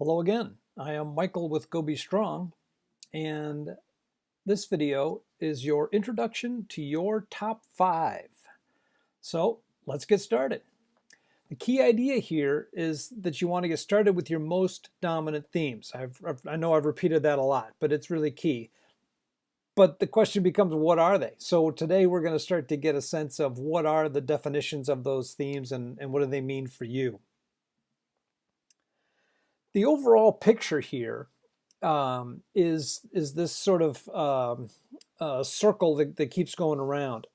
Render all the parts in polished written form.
Hello again. I am Michael with Go Be Strong, and this video is your introduction to your top 5. So let's get started. The key idea here is that you want to get started with your most dominant themes. I know I've repeated that a lot, but it's really key. But the question becomes, what are they? So today we're going to start to get a sense of what are the definitions of those themes and what do they mean for you. The overall picture here is this sort of circle that keeps going around.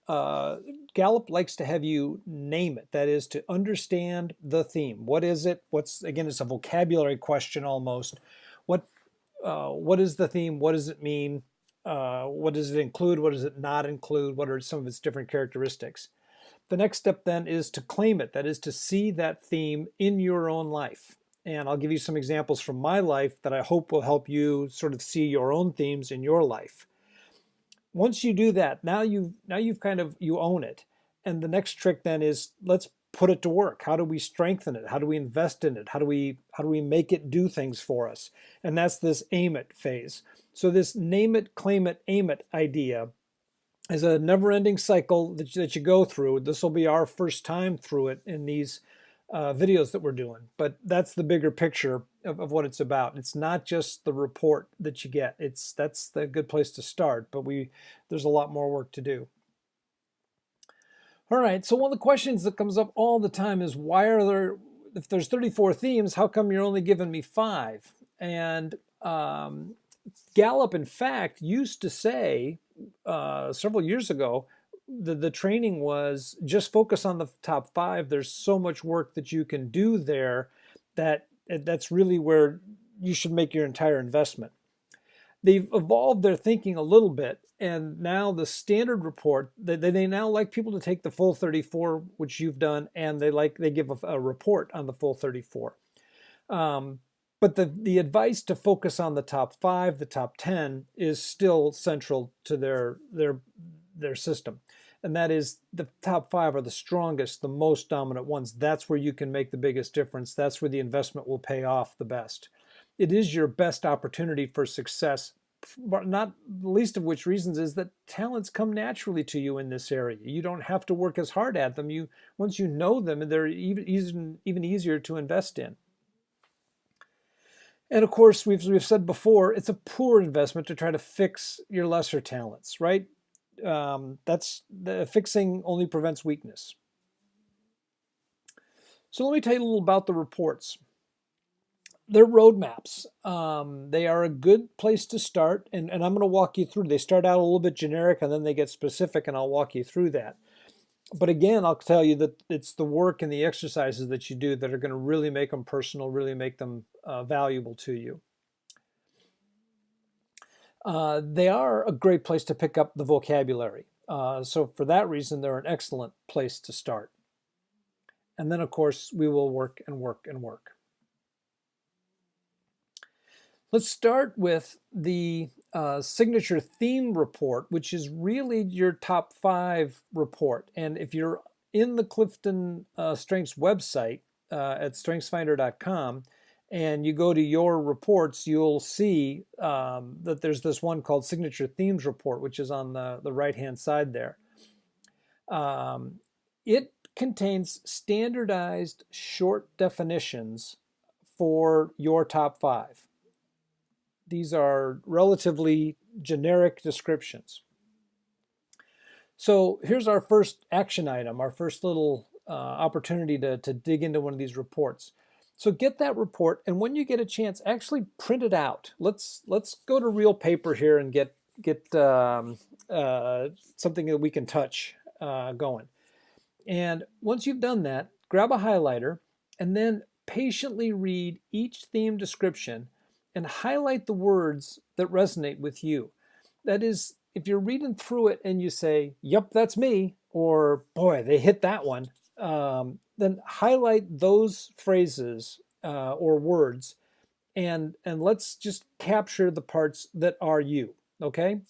Gallup likes to have you name it. That is, to understand the theme. What is it? Again, it's a vocabulary question almost. What is the theme? What does it mean? What does it include? What does it not include? What are some of its different characteristics? The next step then is to claim it. That is, to see that theme in your own life. And I'll give you some examples from my life that I hope will help you sort of see your own themes in your life. Once you do that, now you own it. And the next trick then is, let's put it to work. How do we strengthen it? How do we invest in it? How do we make it do things for us? And that's this aim it phase. So this name it, claim it, aim it idea is a never-ending cycle that you go through. This will be our first time through it in these videos that we're doing, but that's the bigger picture of what it's about. It's not just the report that you get. That's the good place to start, but there's a lot more work to do. All right, so one of the questions that comes up all the time is, if there's 34 themes, how come you're only giving me 5? And Gallup, in fact, used to say several years ago, the training was just focus on the top 5. There's so much work that you can do there that's really where you should make your entire investment. They've evolved their thinking a little bit, and now the standard report, they now like people to take the full 34, which you've done, and they give a report on the full 34. But the advice to focus on the top 5, the top 10 is still central to their system. And that is, the top 5 are the strongest, the most dominant ones. That's where you can make the biggest difference. That's where the investment will pay off the best. It is your best opportunity for success, not the least of which reasons is that talents come naturally to you in this area. You don't have to work as hard at them. Once you know them, they're even easier to invest in. And of course, we've said before, it's a poor investment to try to fix your lesser talents, right? Fixing only prevents weakness. So let me tell you a little about the reports. They're roadmaps. They are a good place to start, and I'm going to walk you through. They start out a little bit generic, and then they get specific, and I'll walk you through that. But again, I'll tell you that it's the work and the exercises that you do that are going to really make them personal, really make them valuable to you. They are a great place to pick up the vocabulary. So for that reason, they're an excellent place to start. And then, of course, we will work and work and work. Let's start with the signature theme report, which is really your top 5 report. And if you're in the Clifton Strengths website at strengthsfinder.com, and you go to your reports, you'll see that there's this one called Signature Themes Report, which is on the right-hand side there. It contains standardized short definitions for your top 5. These are relatively generic descriptions. So here's our first action item, our first little opportunity to dig into one of these reports. So get that report, and when you get a chance, actually print it out. Let's go to real paper here and get something that we can touch going. And once you've done that, grab a highlighter and then patiently read each theme description and highlight the words that resonate with you. That is, if you're reading through it and you say, "Yep, that's me," or "Boy, they hit that one," then highlight those phrases or words, and let's just capture the parts that are you, okay?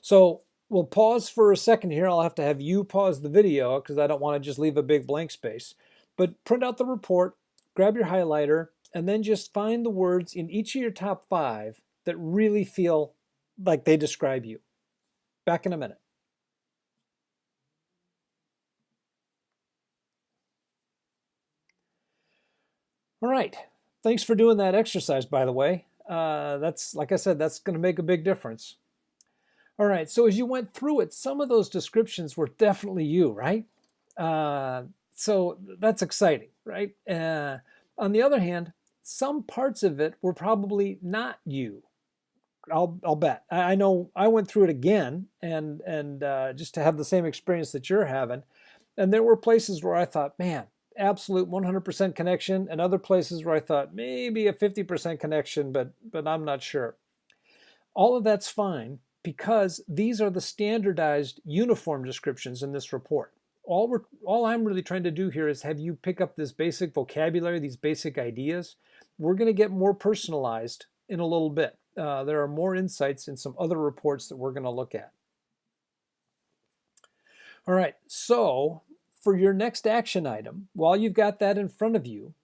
So we'll pause for a second here. I'll have to have you pause the video because I don't want to just leave a big blank space. But print out the report, grab your highlighter, and then just find the words in each of your top 5 that really feel like they describe you. Back in a minute. All right. Thanks for doing that exercise, by the way. That's, like I said, that's going to make a big difference. All right. So as you went through it, some of those descriptions were definitely you, right? So that's exciting, right? On the other hand, some parts of it were probably not you. I'll bet. I know I went through it again and just to have the same experience that you're having. And there were places where I thought, man, absolute 100% connection, and other places where I thought maybe a 50% connection, but I'm not sure. All of that's fine because these are the standardized uniform descriptions in this report. All I'm really trying to do here is have you pick up this basic vocabulary, these basic ideas. We're going to get more personalized in a little bit. There are more insights in some other reports that we're going to look at. All right, so for your next action item, while you've got that in front of you,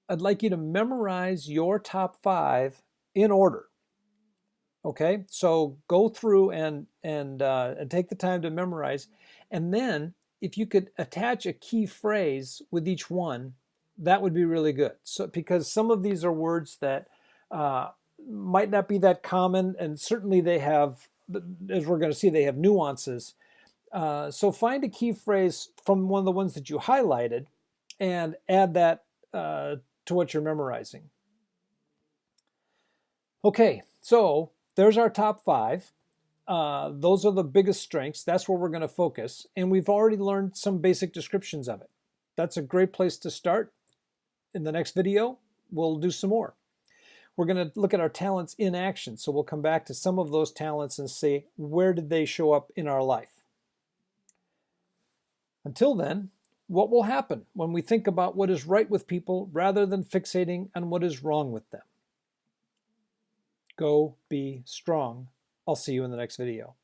I'd like you to memorize your top 5 in order. Okay, so go through and take the time to memorize, and then if you could attach a key phrase with each one, that would be really good. So because some of these are words that might not be that common, and certainly they have, as we're going to see, they have nuances. So find a key phrase from one of the ones that you highlighted and add that to what you're memorizing. Okay, so there's our top 5. Those are the biggest strengths. That's where we're going to focus. And we've already learned some basic descriptions of it. That's a great place to start. In the next video, we'll do some more. We're going to look at our talents in action. So we'll come back to some of those talents and see where did they show up in our life. Until then, what will happen when we think about what is right with people rather than fixating on what is wrong with them? Go be strong. I'll see you in the next video.